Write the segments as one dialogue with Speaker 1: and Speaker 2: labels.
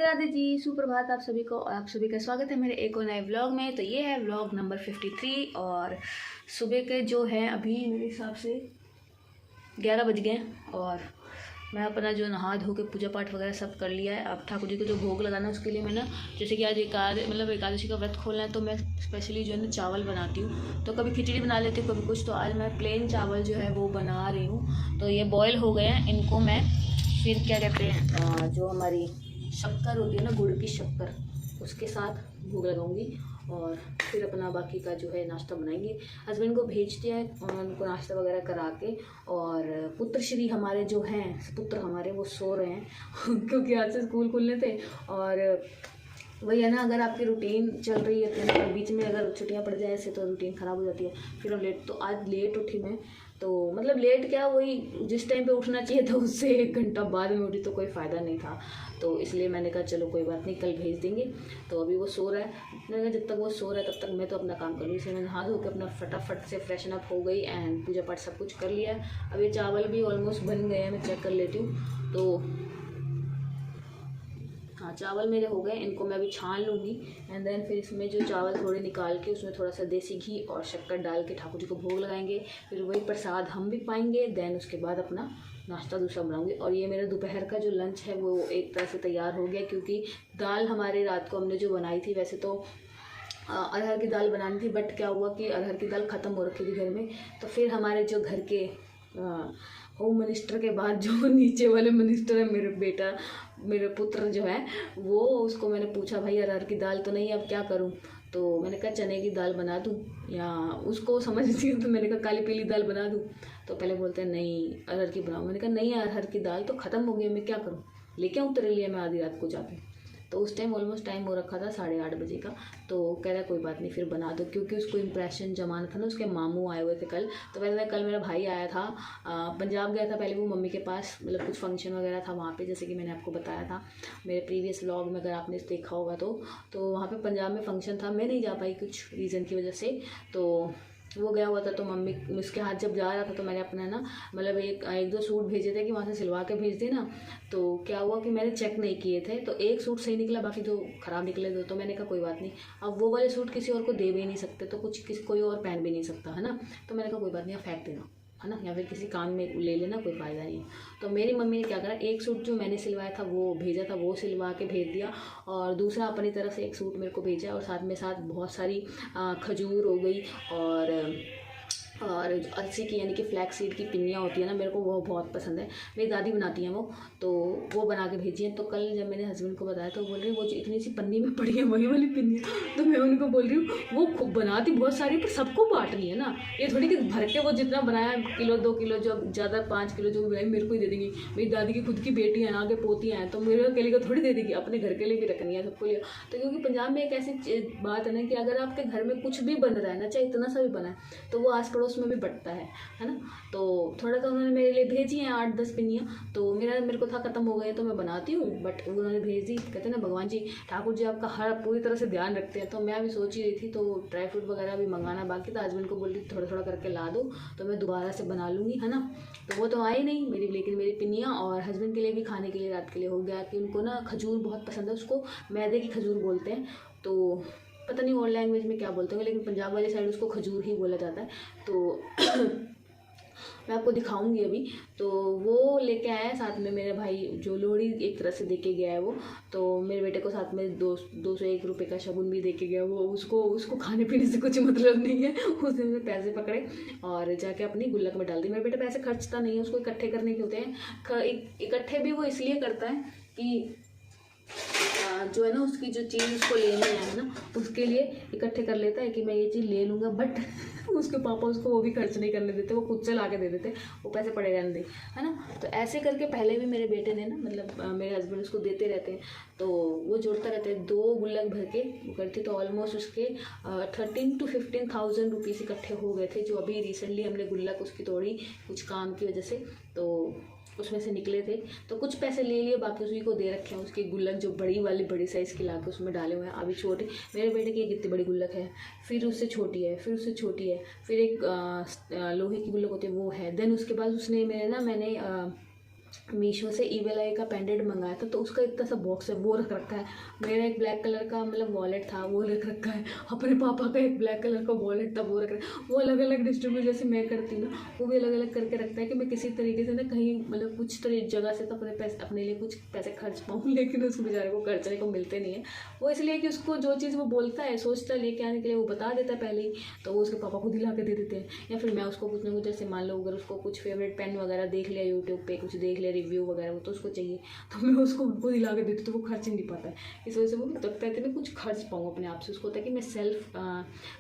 Speaker 1: राधे जी, सुप्रभात आप सभी को। और आप सभी का स्वागत है मेरे एक और नए व्लॉग में। तो ये है व्लॉग नंबर 53 और सुबह के जो हैं अभी मेरे हिसाब से 11 बज गए और मैं अपना जो नहा धो के पूजा पाठ वगैरह सब कर लिया है। अब ठाकुर जी को जो भोग लगाना है उसके लिए मैं ना, जैसे कि आज एकादशी का व्रत खोलना है तो मैं स्पेशली जो है ना चावल बनाती हूँ। तो कभी खिचड़ी बना लेती हूँ, कभी कुछ। तो आज मैं प्लेन चावल जो है वो बना रही हूँ। तो ये बॉयल हो गए हैं, इनको मैं फिर क्या कहते हैं, जो हमारी शक्कर होती है ना, गुड़ की शक्कर, उसके साथ भोग लगाऊंगी और फिर अपना बाकी का जो है नाश्ता बनाएंगे। हस्बैंड को भेज दिया है उनको नाश्ता वगैरह करा के। और पुत्र श्री हमारे जो हैं, पुत्र हमारे वो सो रहे हैं क्योंकि आज से स्कूल खुलने थे। और वही है ना, अगर आपकी रूटीन चल रही है तो बीच में अगर छुट्टियां पड़ जाए ऐसे तो रूटीन ख़राब हो जाती है। फिर हम लेट, तो आज लेट उठी मैं, तो मतलब लेट क्या, वही जिस टाइम पे उठना चाहिए था उससे 1 घंटा बाद में उठी तो कोई फ़ायदा नहीं था। तो इसलिए मैंने कहा चलो कोई बात नहीं, कल भेज देंगे। तो अभी वो सो रहा है, मैंने कहा जब तक वो सो रहा है तब तक मैं तो अपना काम कर लूँ। इसलिए मैंने हाथ धो के अपना फटाफट से फ्रेशन अप हो गई एंड पूजा पाठ सब कुछ कर लिया है। अब ये चावल भी ऑलमोस्ट बन गए हैं, मैं चेक कर लेती हूँ। तो हाँ, चावल मेरे हो गए, इनको मैं अभी छान लूँगी एंड देन फिर इसमें जो चावल थोड़े निकाल के उसमें थोड़ा सा देसी घी और शक्कर डाल के ठाकुर जी को भोग लगाएंगे। फिर वही प्रसाद हम भी पाएंगे। देन उसके बाद अपना नाश्ता दूसरा बनाऊंगी। और ये मेरा दोपहर का जो लंच है वो एक तरह से तैयार हो गया, क्योंकि दाल हमारे रात को हमने जो बनाई थी, वैसे तो अरहर की दाल बनानी थी, बट क्या हुआ कि अरहर की दाल ख़त्म हो रखी थी घर में। तो फिर हमारे जो घर के होम मिनिस्टर के बाद जो नीचे वाले मिनिस्टर है, मेरे पुत्र जो है वो, उसको मैंने पूछा भाई अरहर की दाल तो नहीं, अब क्या करूं। तो मैंने कहा चने की दाल बना दूं, या उसको समझ नहीं, तो मैंने कहा काली पीली दाल बना दूं। तो पहले बोलते हैं नहीं अरहर की बनाओ। मैंने कहा नहीं, अरहर की दाल तो ख़त्म हो गई, मैं क्या करूँ, लेके आऊँ तेरे लिए मैं आधी रात को जाके। तो उस टाइम ऑलमोस्ट टाइम हो रखा था 8:30 बजे का। तो कह रहा कोई बात नहीं फिर बना दो, क्योंकि उसको इम्प्रेशन जमाना था ना, उसके मामू आए हुए थे कल। तो वैसे कल मेरा भाई आया था, पंजाब गया था पहले वो मम्मी के पास, मतलब कुछ फंक्शन वगैरह था वहाँ पे, जैसे कि मैंने आपको बताया था मेरे प्रीवियस व्लॉग में, अगर आपने देखा होगा तो वहाँ पे पंजाब में फंक्शन था। मैं नहीं जा पाई कुछ रीज़न की वजह से, तो वो गया हुआ था। तो मम्मी उसके हाथ जब जा रहा था तो मैंने अपना ना, मतलब एक दो सूट भेजे थे कि वहाँ से सिलवा के भेज देना। तो क्या हुआ कि मैंने चेक नहीं किए थे, तो एक सूट सही निकला, बाकी दो ख़राब निकले दो। तो मैंने कहा कोई बात नहीं, अब वो वाले सूट किसी और को दे भी नहीं सकते, तो कुछ किसी कोई और पहन भी नहीं सकता है ना। तो मैंने कहा कोई बात नहीं, आप फेंक देना है ना, या फिर किसी काम में ले लेना, कोई फ़ायदा नहीं है। तो मेरी मम्मी ने क्या करा, एक सूट जो मैंने सिलवाया था वो भेजा था, वो सिलवा के भेज दिया, और दूसरा अपनी तरफ से एक सूट मेरे को भेजा, और साथ बहुत सारी खजूर हो गई और अलसी की, यानी कि फ्लैक्स सीड की पिन्नियाँ होती है ना, मेरे को वो बहुत पसंद है, मेरी दादी बनाती हैं वो, तो वो बना के भेजी हैं। तो कल जब मैंने हस्बैंड को बताया तो बोल रही वो जो इतनी सी पन्नी में पड़ी है वही वाली पिन्नियाँ। तो मैं उनको बोल रही हूँ वो खूब बनाती बहुत सारी, पर सबको बांटनी है ना, ये थोड़ी कि भर के वो जितना बनाया किलो 2 किलो, जो ज़्यादा 5 किलो जो भी बनाई मेरे को ही दे देंगी। मेरी दादी की खुद की बेटियाँ हैं, आगे पोतियाँ हैं, तो मेरे अकेले को थोड़ी दे देगी, अपने घर के लिए भी रखनी है सबको लिए। तो क्योंकि पंजाब में एक ऐसी बात है ना कि अगर आपके घर में कुछ भी बन रहा है ना, चाहे इतना सा भी बना है, तो वो आस पड़ोस में भी बटता है ना। तो थोड़ा सा उन्होंने मेरे लिए भेजी हैं 8-10 पिन्नियाँ। तो मेरे को था ख़त्म हो गए तो मैं बनाती हूँ, बट उन्होंने भेज दी। कहते हैं ना भगवान जी, ठाकुर जी आपका हर पूरी तरह से ध्यान रखते हैं। तो मैं भी सोच ही रही थी, तो ड्राई फ्रूट वगैरह भी मंगाना बाकी था, हस्बैंड को बोल रही थोड़ा थोड़ा करके ला दो, तो मैं दोबारा से बना लूँगी है ना। तो वो तो आई नहीं मेरी, लेकिन मेरी पिन्नियाँ और हस्बैंड के लिए भी खाने के लिए रात के लिए हो गया कि उनको ना खजूर बहुत पसंद है, उसको मैदे की खजूर बोलते हैं। तो पता नहीं और लैंग्वेज में क्या बोलते हैं, लेकिन पंजाब वाली साइड उसको खजूर ही बोला जाता है। तो मैं आपको दिखाऊंगी अभी। तो वो लेके आया है साथ में मेरे भाई, जो लोहड़ी एक तरह से दे के गया है वो। तो मेरे बेटे को साथ में 201 रुपये का शगुन भी दे के गया वो। उसको खाने पीने से कुछ मतलब नहीं है, उसने पैसे पकड़े और जाके अपनी गुल्लक में डाल दी। मेरे बेटे पैसे खर्चता नहीं है, उसको इकट्ठे करने के होते हैं। इकट्ठे भी वो इसलिए करता है कि जो है ना, उसकी जो चीज़ उसको लेनी है ना, उसके लिए इकट्ठे कर लेता है कि मैं ये चीज़ ले लूँगा। बट उसके पापा उसको वो भी खर्च नहीं करने देते, वो खुद से ला के दे देते, वो पैसे पड़े रहने दे, है ना। तो ऐसे करके पहले भी मेरे बेटे ने ना, मतलब मेरे हस्बैंड उसको देते रहते हैं, तो वो जोड़ता रहता है। 2 गुल्लक भर के वो करती, तो ऑलमोस्ट उसके 13 to 15,000 रुपीज़ इकट्ठे हो गए थे, जो अभी रिसेंटली हमने गुल्लक उसकी तोड़ी कुछ काम की वजह से, तो उसमें से निकले थे। तो कुछ पैसे ले लिए, बाकी उसी को दे रखे हैं। उसकी गुल्लक जो बड़ी साइज़ की ला के उसमें डाले हुए हैं। अभी छोटे मेरे बेटे की एक इतनी बड़ी गुल्लक है, फिर उससे छोटी है, फिर उससे छोटी है, फिर एक लोहे की गुल्लक होती है वो है। देन उसके बाद उसने मैंने मीशो से ईवेल आई का पेंडेंट मंगाया था, तो उसका इतना सा बॉक्स है वो रख रखा है। मेरा एक ब्लैक कलर का मतलब वॉलेट था वो रख रखा है। अपने पापा का एक ब्लैक कलर का वॉलेट था वो रख रखा है। वो अलग अलग डिस्ट्रीब्यूट जैसे मैं करती हूँ ना, वो भी अलग अलग करके रखता है कि मैं किसी तरीके से ना कहीं मतलब कुछ जगह से तो अपने पैसे अपने लिए कुछ पैसे खर्च पाऊँ, लेकिन उसको बेचारे को खर्चने को मिलते नहीं है। वो इसलिए कि उसको जो चीज़ वो बोलता है सोचता है लेके आने के लिए वो बता देता है पहले ही, तो वो उसके पापा को दिला के दे देते हैं। या फिर मैं उसको कुछ ना कुछ जैसे मान लो अगर उसको कुछ फेवरेट पेन वगैरह देख लिया यूट्यूब पे, कुछ देख लिया रिव्यू वगैरह वो तो उसको चाहिए, तो मैं उसको उनको दिला के देती, तो वो खर्च नहीं पाता है। इस वजह से वो लगता है कि मैं कुछ खर्च पाऊँ अपने आप से। उसको होता है कि मैं सेल्फ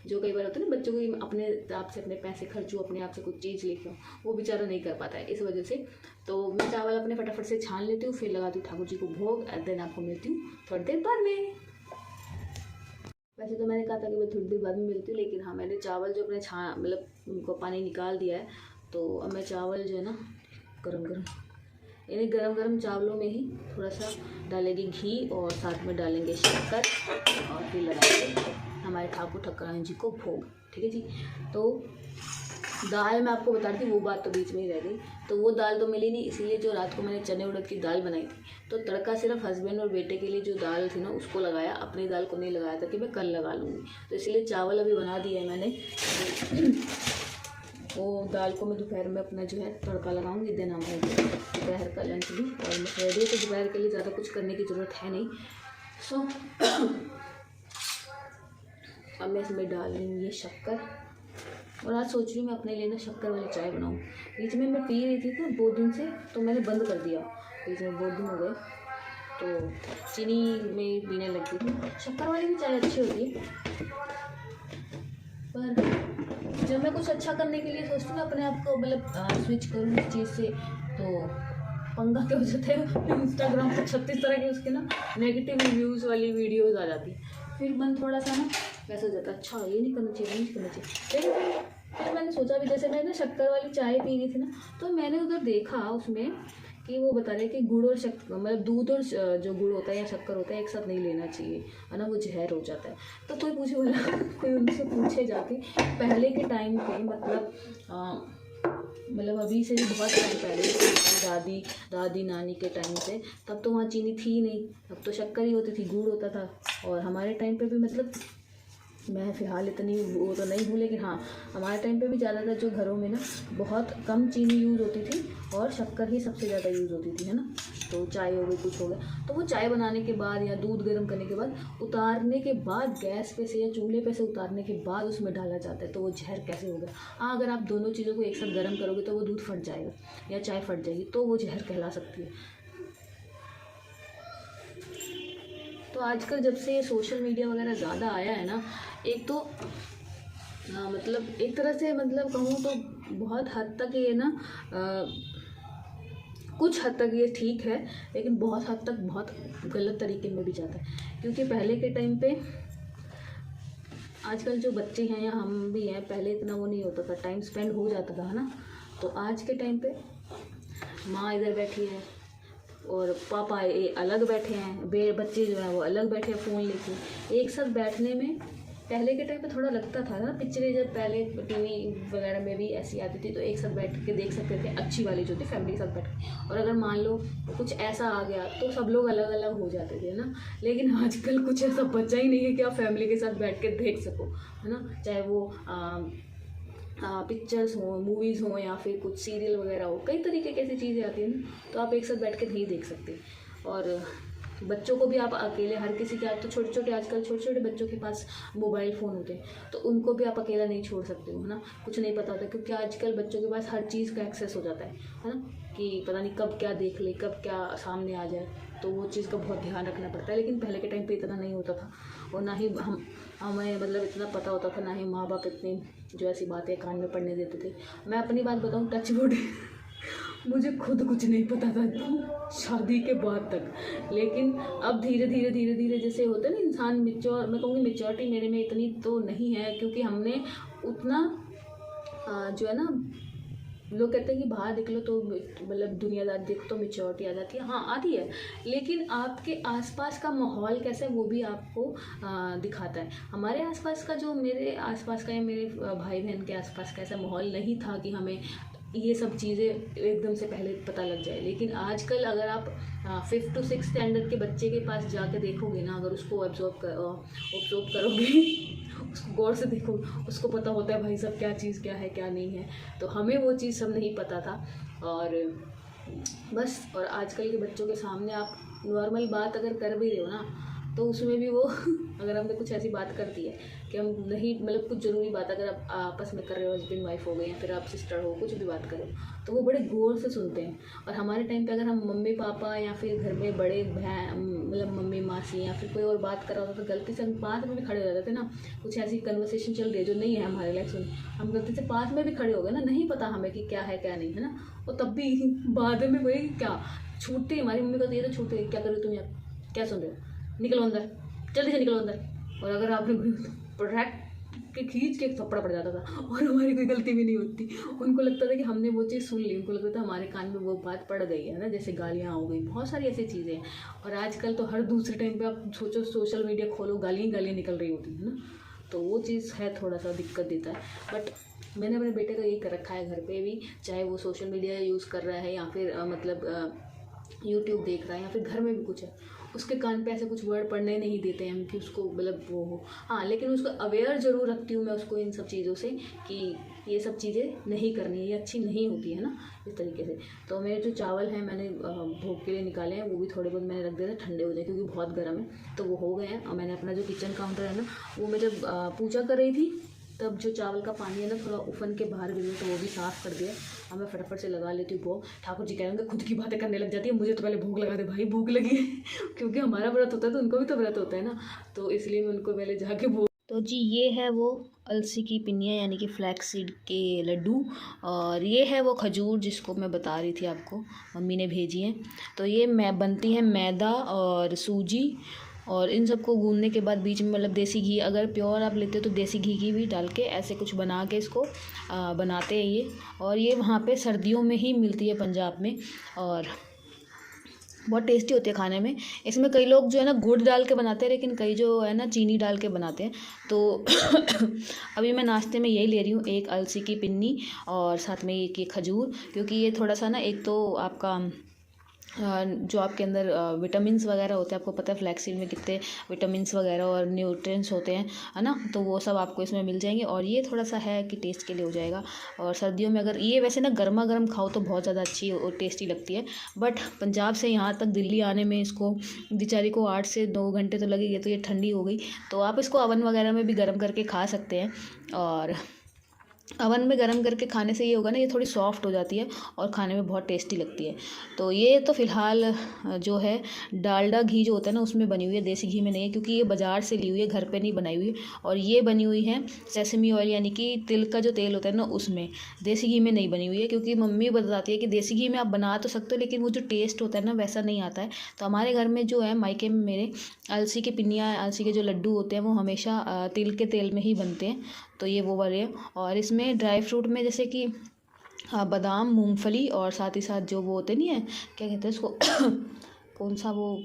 Speaker 1: जो कई बार होता है ना बच्चों को अपने आप से अपने पैसे खर्चूँ, अपने आप से कुछ चीज़ लेके आऊँ, वो बेचारा नहीं कर पाता है इस वजह से। तो मैं चावल अपने फटाफट से छान लेती हूँ, फिर लगाती हूँ ठाकुर जी को भोग, एंड देन आपको मिलती हूँ थोड़ी देर बाद में। वैसे तो मैंने कहा था कि मैं थोड़ी देर बाद में मिलती हूँ, लेकिन हाँ मैंने चावल जो अपने मतलब उनको पानी निकाल दिया है, तो अब मैं चावल जो है ना गरम गरम इन्हें गरम गरम चावलों में ही थोड़ा सा डालेंगे घी और साथ में डालेंगे शक्कर और फिर लगाएंगे हमारे ठाकुर ठक्करानी जी को भोग। ठीक है जी। तो दाल मैं आपको बता रही थी, वो बात तो बीच में ही रह गई। तो वो दाल तो मिली नहीं, इसीलिए जो रात को मैंने चने उड़द की दाल बनाई थी, तो तड़का सिर्फ हस्बैंड और बेटे के लिए जो दाल थी ना उसको लगाया, अपनी दाल को नहीं लगाया था कि मैं कल लगा लूँगी। तो इसलिए चावल अभी बना दिया है मैंने। वो दाल को मैं दोपहर में अपना जो है तड़का लगाऊंगी, देन हमारे दोपहर का लंच भी ऑलमोस्ट रेडी है। तो दोपहर के लिए ज़्यादा कुछ करने की ज़रूरत है नहीं। सो अब मैं इसमें डाल रही ये शक्कर, और आज सोच रही हूँ मैं अपने लिए ना शक्कर वाली चाय बनाऊँ। बीच में मैं पी रही थी तो 2 दिन से, तो मैंने बंद कर दिया, बीच में 2 दिन हो गए तो चीनी में पीने लगी थी। शक्कर वाली भी चाय अच्छी होती है, पर जब मैं कुछ अच्छा करने के लिए सोचती हूँ अपने आप को मतलब स्विच करूँ इस चीज़ से, तो पंगा क्या हो जाता है, इंस्टाग्राम पर 36 तरह के उसके ना नेगेटिव रिव्यूज़ वाली वीडियोज़ आ जाती है। फिर मन थोड़ा सा ना वैसा हो जाता है, अच्छा ये नहीं करना चाहिए, नहीं करना चाहिए। लेकिन फिर मैंने सोचा भी, जैसे मैंने शक्कर वाली चाय पी रही थी ना, तो मैंने उधर देखा उसमें कि वो बता रहे कि गुड़ और शक्कर मतलब दूध और जो गुड़ होता है या शक्कर होता है एक साथ नहीं लेना चाहिए, है ना, वो जहर हो जाता है। तो कोई पूछे बोला कोई उनसे पूछे जाके पहले के टाइम पे मतलब अभी से भी बहुत टाइम पहले दादी नानी के टाइम से, तब तो वहाँ चीनी थी ही नहीं, तब तो शक्कर ही होती थी, गुड़ होता था। और हमारे टाइम पे भी मतलब मैं फ़िलहाल इतनी वो तो नहीं हूँ, लेकिन हाँ हमारे टाइम पे भी ज़्यादातर जो घरों में ना बहुत कम चीनी यूज़ होती थी और शक्कर ही सबसे ज़्यादा यूज़ होती थी, है ना। तो चाय हो गई, कुछ हो गया, तो वो चाय बनाने के बाद या दूध गर्म करने के बाद उतारने के बाद गैस पे से या चूल्हे पे से उतारने के बाद उसमें डाला जाता है, तो वो जहर कैसे हो गया। हाँ अगर आप दोनों चीज़ों को एक साथ गर्म करोगे तो वो दूध फट जाएगा या चाय फट जाएगी, तो वो जहर कहला सकती है। तो आजकल जब से सोशल मीडिया वगैरह ज़्यादा आया है ना, एक तो मतलब एक तरह से मतलब कहूँ तो बहुत हद तक ये ना कुछ हद तक ये ठीक है, लेकिन बहुत हद तक बहुत गलत तरीके में भी जाता है। क्योंकि पहले के टाइम पे आजकल जो बच्चे हैं या हम भी हैं, पहले इतना वो नहीं होता था, टाइम स्पेंड हो जाता था, है ना। तो आज के टाइम पे माँ इधर बैठी है और पापा ये अलग बैठे हैं, बच्चे जो हैं वो अलग बैठे हैं फ़ोन लेके। एक साथ बैठने में पहले के टाइम पे थोड़ा लगता था ना, पिक्चरें जब पहले टीवी वगैरह में भी ऐसी आती थी तो एक साथ बैठ के देख सकते थे, अच्छी वाली जो थी फैमिली के साथ बैठ के। और अगर मान लो कुछ ऐसा आ गया तो सब लोग अलग अलग हो जाते थे ना। लेकिन आजकल कुछ ऐसा बचा ही नहीं है कि आप फैमिली के साथ बैठ के देख सको, है ना। चाहे वो पिक्चर्स हों, मूवीज़ हों या फिर कुछ सीरियल वगैरह हो, कई तरीके की ऐसी चीज़ें आती हैं ना, तो आप एक साथ बैठ के नहीं देख सकते। और बच्चों को भी आप अकेले, हर किसी के आज तो आजकल छोटे छोटे बच्चों के पास मोबाइल फ़ोन होते हैं, तो उनको भी आप अकेला नहीं छोड़ सकते हो, है ना। कुछ नहीं पता होता, क्योंकि आजकल बच्चों के पास हर चीज़ का एक्सेस हो जाता है ना, कि पता नहीं कब क्या देख ले, कब क्या सामने आ जाए, तो वो चीज़ का बहुत ध्यान रखना पड़ता है। लेकिन पहले के टाइम पे इतना नहीं होता था, और ना ही हमें मतलब इतना पता होता था, ना ही माँ बाप इतनी जो ऐसी बातें कान में पड़ने देते थे। मैं अपनी बात बताऊँ, टच वुड मुझे खुद कुछ नहीं पता था शादी के बाद तक। लेकिन अब धीरे धीरे जैसे होता है ना इंसान मैच्योर, मैं कहूँगी मैच्योरिटी मेरे में इतनी तो नहीं है, क्योंकि हमने उतना जो है ना, लोग कहते हैं कि बाहर निकलो तो मतलब दुनियादारी देखो तो मैच्योरिटी आ जाती है, हाँ आती है, लेकिन आपके आसपास का माहौल कैसा है वो भी आपको दिखाता है। हमारे आसपास का जो मेरे आसपास का या मेरे भाई बहन के आसपास का ऐसा माहौल नहीं था कि हमें ये सब चीज़ें एकदम से पहले पता लग जाए। लेकिन आजकल अगर आप 5th to 6th स्टैंडर्ड के बच्चे के पास जाके देखोगे ना, अगर उसको ऑब्जर्व करोगे उसको गौर से देखो, उसको पता होता है भाई सब क्या चीज़ क्या है क्या नहीं है। तो हमें वो चीज़ सब नहीं पता था। और बस, और आजकल के बच्चों के सामने आप नॉर्मल बात अगर कर भी रहे हो ना, तो उसमें भी वो अगर हमने कुछ ऐसी बात कर दी है कि हम नहीं, मतलब कुछ ज़रूरी बात अगर आप आपस में कर रहे हो, हस्बैंड वाइफ हो गए या फिर आप सिस्टर हो, कुछ भी बात करो, तो वो बड़े गौर से सुनते हैं। और हमारे टाइम पे अगर हम मम्मी पापा या फिर घर में बड़े बहन, मतलब मम्मी मासी या फिर कोई और बात कर रहा होता तो गलती से हम पास में भी खड़े हो जाते थे ना, कुछ ऐसी कन्वर्सेशन चल रही है जो नहीं है हमारे लाइफ सुन, हम गलती से पास में भी खड़े हो गए ना, नहीं पता हमें कि क्या है क्या नहीं है ना, और तब भी बाद में वही क्या छूटते, हमारी मम्मी का तो ये तो छूटते, क्या कर रहे हो तुम यार, क्या सुन रहे हो, निकलो अंदर, जल्दी से निकलो अंदर। और अगर आपने प्रोडक्ट के खींच के थप्पड़ पड़ जाता था और हमारी कोई गलती भी नहीं होती। उनको लगता था कि हमने वो चीज़ सुन ली, उनको लगता था हमारे कान में वो बात पड़ गई है ना, जैसे गालियाँ हो गई, बहुत सारी ऐसी चीज़ें हैं। और आजकल तो हर दूसरे टाइम पे आप सोचो सोशल मीडिया खोलो, गालियाँ निकल रही होती है ना, तो वो चीज़ है, थोड़ा सा दिक्कत देता है। बट मैंने अपने बेटे को यही कर रखा है घर पे भी, चाहे वो सोशल मीडिया यूज़ कर रहा है या फिर यूट्यूब देख रहा है या फिर घर में भी कुछ है, उसके कान पे ऐसे कुछ वर्ड पढ़ने नहीं देते हैं हम कि उसको मतलब वो हो। हाँ, लेकिन उसको अवेयर ज़रूर रखती हूँ मैं उसको इन सब चीज़ों से कि ये सब चीज़ें नहीं करनी है, ये अच्छी नहीं होती है ना, इस तरीके से। तो मेरे जो चावल हैं मैंने भोग के लिए निकाले हैं, वो भी थोड़े बहुत मैंने रख दिए थे ठंडे हो जाए, क्योंकि बहुत गर्म है, तो वो हो गए हैं। और मैंने अपना जो किचन काउंटर है ना, वो मैं जब पूजा कर रही थी तब जो चावल का पानी है ना थोड़ा उफन के बाहर गिर गया, तो वो भी साफ़ कर दिया। अब मैं फटाफट से लगा लेती हूँ भोग। ठाकुर जी कह रहे हैं खुद की बातें करने लग जाती है, मुझे तो पहले भूख लगा दे भाई, भूख लगी है क्योंकि हमारा व्रत होता है तो उनको भी तो व्रत होता है ना, तो इसलिए मैं उनको पहले जाके भोग। तो जी ये है वो अलसी की पिनिया यानी कि फ्लैक्स सीड के लड्डू, और ये है वो खजूर जिसको मैं बता रही थी आपको, मम्मी ने भेजी है। तो ये बनती है मैदा और सूजी, और इन सबको गूंदने के बाद बीच में मतलब देसी घी, अगर प्योर आप लेते हो तो देसी घी की भी डाल के ऐसे कुछ बना के इसको बनाते हैं ये। और ये वहाँ पे सर्दियों में ही मिलती है पंजाब में, और बहुत टेस्टी होती है खाने में। इसमें कई लोग जो है ना गुड़ डाल के बनाते हैं, लेकिन कई जो है ना चीनी डाल के बनाते हैं। तो अभी मैं नाश्ते में यही ले रही हूँ, एक अलसी की पिन्नी और साथ में एक ये खजूर, क्योंकि ये थोड़ा सा ना, एक तो आपका जो आपके अंदर विटामिन्स वगैरह होते हैं, आपको पता है फ्लैक्सीड में कितने विटामिन्स वगैरह और न्यूट्रिएंट्स होते हैं, है ना, तो वो सब आपको इसमें मिल जाएंगे। और ये थोड़ा सा है कि टेस्ट के लिए हो जाएगा। और सर्दियों में अगर ये वैसे ना गर्मा गर्म खाओ तो बहुत ज़्यादा अच्छी और टेस्टी लगती है, बट पंजाब से यहाँ तक दिल्ली आने में इसको बेचारी को 8 से 2 घंटे तो लगेंगे, तो ये ठंडी हो गई। तो आप इसको अवन वगैरह में भी गर्म करके खा सकते हैं, और अवन में गर्म करके खाने से ये होगा ना, ये थोड़ी सॉफ्ट हो जाती है और खाने में बहुत टेस्टी लगती है। तो ये तो फ़िलहाल जो है डालडा घी जो होता है ना उसमें बनी हुई है, देसी घी में नहीं है, क्योंकि ये बाज़ार से ली हुई है, घर पे नहीं बनाई हुई है। और ये बनी हुई है सेसमी ऑयल यानी कि तिल का जो तेल होता है ना उसमें, देसी घी में नहीं बनी हुई है। क्योंकि मम्मी बताती है कि देसी घी में आप बना तो सकते हो, लेकिन वो जो टेस्ट होता है ना वैसा नहीं आता है। तो हमारे घर में जो है मायके में मेरे अलसी की पिनिया, अलसी के जो लड्डू होते हैं वो हमेशा तिल के तेल में ही बनते हैं। तो ये वो वाले हैं। और इसमें ड्राई फ्रूट में जैसे कि बादाम, मूंगफली, और साथ ही साथ जो वो होते नहीं है, क्या कहते हैं उसको कौन सा वो,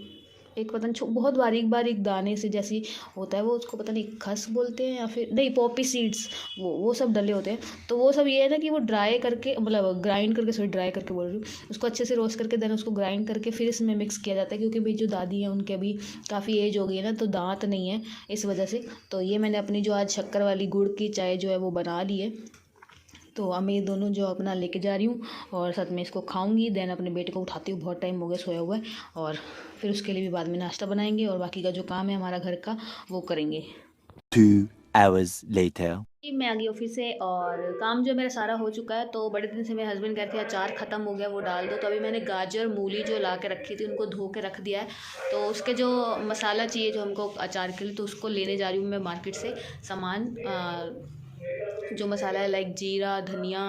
Speaker 1: एक पता नहीं बहुत बारीक बारीक दाने से जैसी होता है वो, उसको पता नहीं खस बोलते हैं या फिर नहीं, पॉपी सीड्स, वो सब डले होते हैं। तो वो सब ये है ना कि वो ड्राई करके, मतलब ग्राइंड करके, सॉरी ड्राई करके बोल रही हूँ, उसको अच्छे से रोस्ट करके देन उसको ग्राइंड करके फिर इसमें मिक्स किया जाता है। क्योंकि भाई जो दादी हैं उनके अभी काफ़ी एज हो गई है ना, तो दांत नहीं है इस वजह से। तो ये मैंने अपनी जो आज शक्कर वाली गुड़ की चाय जो है वो बना ली है। तो अब मैं ये दोनों जो अपना लेके जा रही हूँ और साथ में इसको खाऊंगी, देन अपने बेटे को उठाती हूँ, बहुत टाइम हो गया सोया हुआ है, और फिर उसके लिए भी बाद में नाश्ता बनाएंगे और बाकी का जो काम है हमारा घर का वो करेंगे।
Speaker 2: 2 hours later.
Speaker 1: मैं आ गई ऑफिस से और काम जो मेरा सारा हो चुका है। तो बड़े दिन से मेरे हस्बैंड कहते हैं अचार ख़त्म हो गया, वो डाल दो। तो अभी मैंने गाजर मूली जो ला के रखी थी उनको धो के रख दिया है। तो उसके जो मसाला चाहिए जो हमको अचार के लिए, तो उसको लेने जा रही हूँ मैं मार्केट से सामान। जो मसाला है लाइक जीरा, धनिया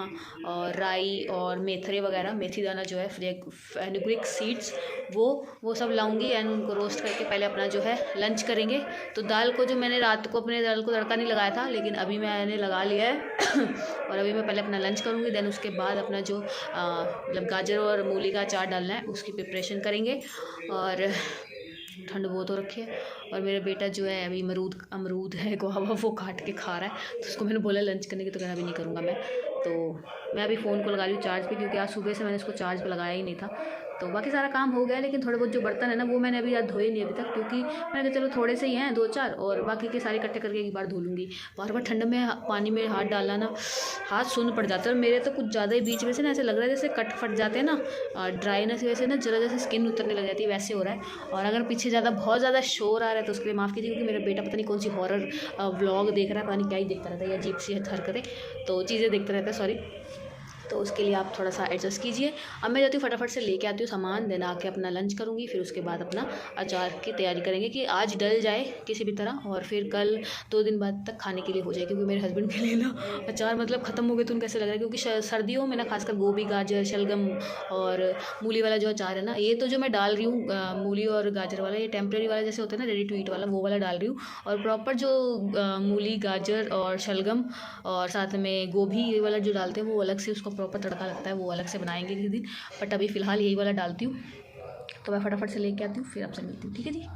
Speaker 1: और राई और मेथरे वगैरह, मेथी दाना जो है, फेनुग्रीक सीड्स, वो सब लाऊंगी एंड उनको रोस्ट करके पहले अपना जो है लंच करेंगे। तो दाल को जो मैंने रात को अपने दाल को तड़का नहीं लगाया था, लेकिन अभी मैंने लगा लिया है और अभी मैं पहले अपना लंच करूँगी, देन उसके बाद अपना जो मतलब गाजर और मूली का अचार डालना है उसकी प्रिपरेशन करेंगे। और ठंड बहुत हो रखी है। और मेरा बेटा जो है अभी अमरूद है गुआवा, वो काट के खा रहा है। तो उसको मैंने बोला लंच करने की, तो कहना अभी नहीं करूँगा मैं, तो मैं अभी फ़ोन को लगा रही हूँ चार्ज पे, क्योंकि आज सुबह से मैंने इसको चार्ज पे लगाया ही नहीं था। तो बाकी सारा काम हो गया, लेकिन थोड़े बहुत जो बर्तन है ना वो मैंने अभी याद धोए नहीं अभी तक, क्योंकि मैंने कहा चलो थोड़े से ही हैं 2-4, और बाकी के सारे इकट्ठे करके एक बार धो लूँगी। बार बार ठंड में पानी में हाथ डालना ना, हाथ सुन्न पड़ जाता है। और मेरे तो कुछ ज़्यादा ही बीच में से ना ऐसे लग रहा है जैसे कट फट जाते हैं ना, ड्राइनेस की वजह से ना जरा जैसे स्किन उतरने लग जाती है, वैसे हो रहा है। और अगर पीछे बहुत ज़्यादा शोर आ रहा है तो उसके लिए माफ़ कीजिए, क्योंकि मेरा बेटा पता नहीं कौन सी हॉरर व्लॉग देख रहा है, पता नहीं क्या ही देखता रहता है, या अजीब सी हरकतें तो चीज़ें देखता रहता है, सॉरी। तो उसके लिए आप थोड़ा सा एडजस्ट कीजिए। अब मैं जाती हूँ फटाफट से लेके आती हूँ सामान, देन आके अपना लंच करूँगी, फिर उसके बाद अपना अचार की तैयारी करेंगे कि आज डल जाए किसी भी तरह, और फिर कल 2 दिन बाद तक खाने के लिए हो जाए। क्योंकि मेरे हस्बैंड के लिए ना अचार मतलब ख़त्म हो गए तो उनको कैसे लग रहा है, क्योंकि सर्दियों में ना खासकर गोभी, गाजर, शलगम और मूली वाला जो अचार है ना, ये तो जो मैं डाल रही हूँ मूली और गाजर वाला, ये टेम्प्रेरी वाला जैसे होता है ना, रेडी टू ईट वाला, वो वाला डाल रही हूँ। और प्रॉपर जो मूली, गाजर और शलगम और साथ में गोभी, ये वाला जो डालते हैं वो अलग से उसका प्रॉपर तड़का लगता है, वो अलग से बनाएंगे किसी दिन। बट अभी फ़िलहाल यही वाला डालती हूँ। तो मैं फटाफट से लेके आती हूँ, फिर आपसे मिलती हूँ, ठीक है जी।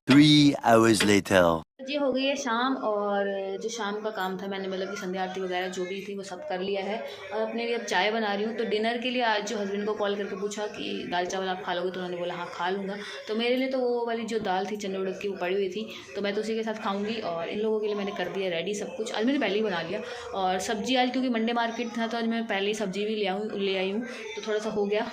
Speaker 2: 3 hours later.
Speaker 1: जी हो गई है शाम, और जो शाम का काम था मैंने मतलब कि संध्या आरती वगैरह जो भी थी वो सब कर लिया है, और अपने लिए अब चाय बना रही हूँ। तो डिनर के लिए आज जो हस्बैंड को कॉल करके पूछा कि दाल चावल आप खा लोगे, तो उन्होंने बोला हाँ खा लूँगा। तो मेरे लिए तो वो वाली जो दाल थी चने उड़द की वो पड़ी हुई थी, तो मैं तो उसी के साथ खाऊँगी। और इन लोगों के लिए मैंने कर दिया रेडी सब कुछ, आज मैंने पहले ही बना लिया। और सब्ज़ी आज क्योंकि मंडे मार्केट था तो आज मैं पहले ही सब्ज़ी भी ले आई हूँ, तो थोड़ा सा हो गया।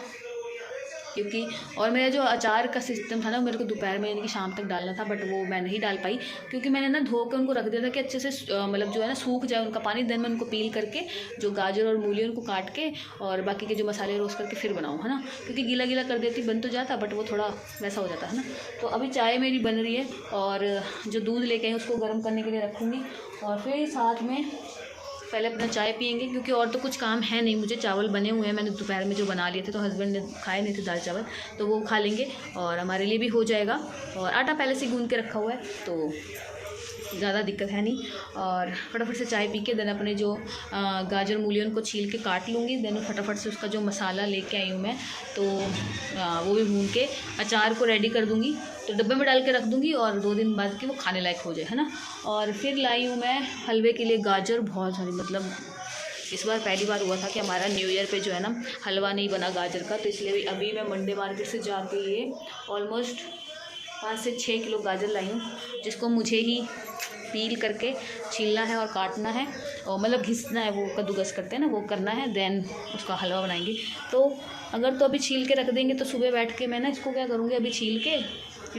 Speaker 1: क्योंकि और मेरा जो अचार का सिस्टम था ना, मेरे को दोपहर में यानी कि शाम तक डालना था, बट वो मैं नहीं डाल पाई, क्योंकि मैंने ना धो के उनको रख दिया था कि अच्छे से मतलब जो है ना सूख जाए उनका पानी। देन मैं उनको पील करके जो गाजर और मूली उनको काट के और बाकी के जो मसाले रोस्ट करके फिर बनाऊँ, है ना। क्योंकि गीला गीला कर देती बन तो जाता, बट वो थोड़ा वैसा हो जाता है ना। तो अभी चाय मेरी बन रही है, और जो दूध लेके आई उसको गर्म करने के लिए रखूँगी, और फिर साथ में पहले अपना चाय पियेंगे, क्योंकि और तो कुछ काम है नहीं मुझे। चावल बने हुए हैं, मैंने दोपहर में जो बना लिए थे, तो हस्बैंड ने खाए नहीं थे दाल चावल, तो वो खा लेंगे और हमारे लिए भी हो जाएगा। और आटा पहले से गूंद के रखा हुआ है, तो ज़्यादा दिक्कत है नहीं। और फटाफट से चाय पी के देन अपने जो गाजर मूली उनको छील के काट लूँगी। देन फटाफट से उसका जो मसाला लेके आई हूँ मैं, तो वो भी भून के अचार को रेडी कर दूँगी, तो डब्बे में डाल के रख दूँगी, और 2 दिन बाद कि वो खाने लायक हो जाए, है ना। और फिर लाई हूँ मैं हलवे के लिए गाजर बहुत सारी, मतलब इस बार पहली बार हुआ था कि हमारा न्यू ईयर पे जो है ना हलवा नहीं बना गाजर का, तो इसलिए अभी मैं मंडे मार्केट से जाके ये ऑलमोस्ट 5 से 6 किलो गाजर लाई हूँ, जिसको मुझे ही पील करके छीलना है और काटना है, और मतलब घिसना है, वो कद्दूकस करते हैं ना, वो करना है। देन उसका हलवा बनाएंगे। तो अगर तो अभी छील के रख देंगे तो सुबह बैठ के मैं ना इसको क्या करूँगी, अभी छील के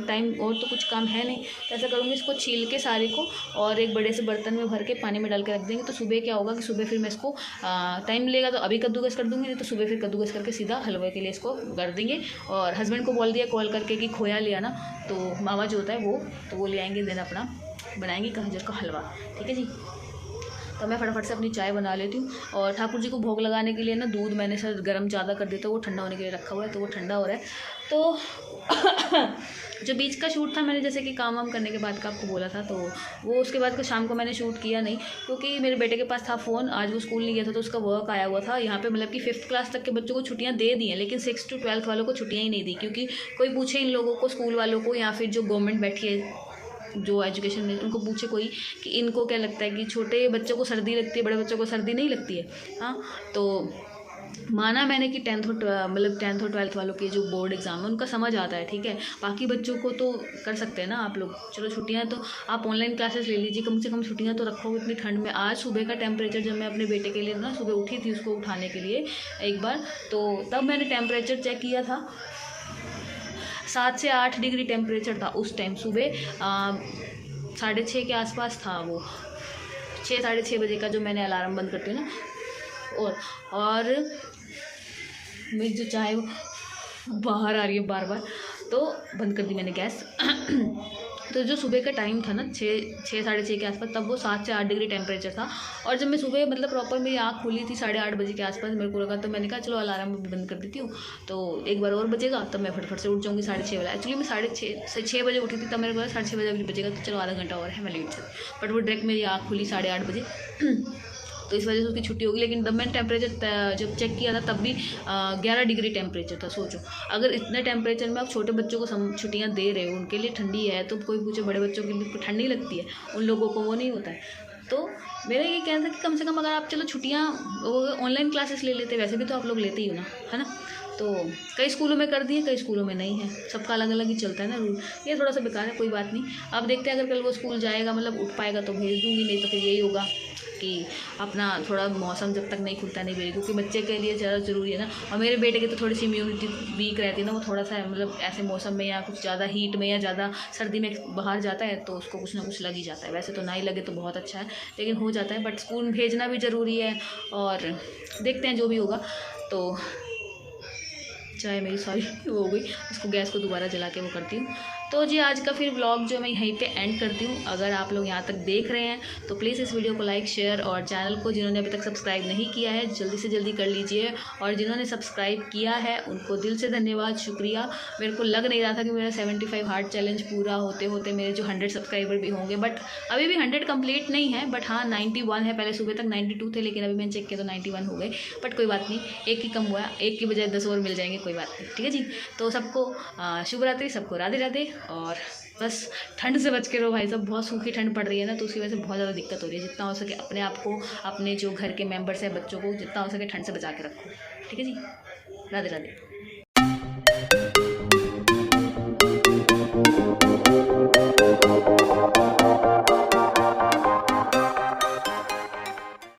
Speaker 1: टाइम और तो कुछ काम है नहीं, तो ऐसा करूँगी इसको छील के सारे को और एक बड़े से बर्तन में भर के पानी में डाल के रख देंगे। तो सुबह क्या होगा कि सुबह फिर मैं इसको टाइम लेगा तो अभी कद्दूकस कर दूँगी, नहीं तो सुबह फिर कद्दूकस करके सीधा हलवे के लिए इसको कर देंगे। और हस्बैंड को बोल दिया कॉल करके कि खोया ले आना, तो मावा जो होता है वो, तो वो ले आएंगे। देन अपना बनाएंगे गाजर का हलवा, ठीक है जी। तो मैं फटाफट से अपनी चाय बना लेती हूँ। और ठाकुर जी को भोग लगाने के लिए ना दूध मैंने सर गर्म ज़्यादा कर देता, वो ठंडा होने के लिए रखा हुआ है, तो वो ठंडा हो रहा है। तो जो बीच का शूट था मैंने जैसे कि काम वाम करने के बाद का आपको बोला था, तो वो उसके बाद को शाम को मैंने शूट किया नहीं, क्योंकि मेरे बेटे के पास था फ़ोन। आज वो स्कूल नहीं गया था तो उसका वर्क आया हुआ था यहाँ पे, मतलब कि 5th क्लास तक के बच्चों को छुट्टियाँ दे दी हैं, लेकिन 6 to 12 वालों को छुट्टियाँ ही नहीं दी। क्योंकि कोई पूछे इन लोगों को, स्कूल वालों को, या फिर जो गवर्नमेंट बैठी है जो एजुकेशन में, उनको पूछे कोई कि इनको क्या लगता है कि छोटे बच्चों को सर्दी लगती है, बड़े बच्चों को सर्दी नहीं लगती है। हाँ, तो माना मैंने कि 10th और 12th वालों के जो बोर्ड एग्ज़ाम है उनका समझ आता है, ठीक है। बाकी बच्चों को तो कर सकते हैं ना आप लोग। चलो छुट्टियां तो आप ऑनलाइन क्लासेस ले लीजिए, कम से कम छुट्टियां तो रखो इतनी ठंड में। आज सुबह का टेम्परेचर जब मैं अपने बेटे के लिए ना सुबह उठी थी उसको उठाने के लिए एक बार, तो तब मैंने टेम्परेचर चेक किया था, 7 से 8 डिग्री टेम्परेचर था उस टाइम। सुबह 6:30 के आसपास था वो, 6 साढ़े 6 बजे का जो मैंने अलार्म बंद करती हूँ ना। और मेरी जो चाय बाहर आ रही है बार बार, तो बंद कर दी मैंने गैस। तो जो सुबह का टाइम था ना 6 साढ़े 6 के आसपास, तब वो 7 से 8 डिग्री टेम्परेचर था। और जब मैं सुबह मतलब प्रॉपर मेरी आँख खुली थी 8:30 बजे के आसपास, मेरे को लगा, तो मैंने कहा चलो अलार्म भी बंद कर देती हूँ, तो एक बार और बजेगा तब मैं फटफट से उठ जाऊँगी 6:30 वाला। एक्चुअली मैं 6:30 बजे उठी थी, तब मेरे को 6:30 बजे अभी बजेगा, तो चलो आधा घंटा और है, मैं लेट से। बट वो डायरेक्ट मेरी आँख खुली 8:30 बजे, तो इस वजह से उसकी छुट्टी होगी। लेकिन तब मैंने टेम्परेचर जब चेक किया था तब भी 11 डिग्री टेम्परेचर था। सोचो अगर इतने टेम्परेचर में आप छोटे बच्चों को छुट्टियाँ दे रहे हो, उनके लिए ठंडी है, तो कोई पूछे बड़े बच्चों के लिए ठंड नहीं लगती है, उन लोगों को वो नहीं होता है। तो मेरा ये कहना था कि कम से कम अगर आप चलो छुट्टियाँ ऑनलाइन क्लासेस ले लेते, वैसे भी तो आप लोग लेते ही हो ना, है ना। तो कई स्कूलों में कर दिए, कई स्कूलों में नहीं है, सबका अलग अलग ही चलता है ना रूल। ये थोड़ा सा बेकार है, कोई बात नहीं। अब देखते हैं अगर कल वो स्कूल जाएगा, मतलब उठ पाएगा तो भेज दूँगी, नहीं तो फिर यही होगा कि अपना थोड़ा मौसम जब तक नहीं खुलता नहीं भेजे, क्योंकि बच्चे के लिए ज़्यादा ज़रूरी है ना। और मेरे बेटे की तो थोड़ी सी इम्यूनिटी वीक रहती है ना, वो थोड़ा सा मतलब ऐसे मौसम में या कुछ ज़्यादा हीट में या ज़्यादा सर्दी में बाहर जाता है तो उसको कुछ ना कुछ लग ही जाता है। वैसे तो ना ही लगे तो बहुत अच्छा है, लेकिन हो जाता है। बट स्कूल भेजना भी ज़रूरी है, और देखते हैं जो भी होगा। तो चाय मेरी सॉरी वो हो गई, इसको गैस को दोबारा जला के वो करती हूँ। तो जी आज का फिर व्लॉग जो मैं यहीं पे एंड करती हूँ। अगर आप लोग यहाँ तक देख रहे हैं तो प्लीज़ इस वीडियो को लाइक शेयर, और चैनल को जिन्होंने अभी तक सब्सक्राइब नहीं किया है जल्दी से जल्दी कर लीजिए, और जिन्होंने सब्सक्राइब किया है उनको दिल से धन्यवाद, शुक्रिया। मेरे को लग नहीं रहा था कि मेरा 75 हार्ट चैलेंज पूरा होते होते मेरे जो 100 सब्सक्राइबर भी होंगे, बट अभी भी 100 कंप्लीट नहीं है। बट हाँ 91 है, पहले सुबह तक 92 थे, लेकिन अभी मैंने चेक किया तो 91 हो गए। बट कोई बात नहीं, एक ही कम हुआ, एक की बजाय 10 और मिल जाएंगे, कोई बात नहीं, ठीक है जी। तो सबको शुभ रात्रि, सबको राधे राधे, और बस ठंड से बच के रहो भाई साहब, बहुत सूखी ठंड पड़ रही है ना, तो उसकी वजह से बहुत ज़्यादा दिक्कत हो रही है। जितना हो सके अपने आप को, अपने जो घर के मेंबर्स हैं, बच्चों को जितना हो सके ठंड से बचा के रखो, ठीक है जी। राधे राधे।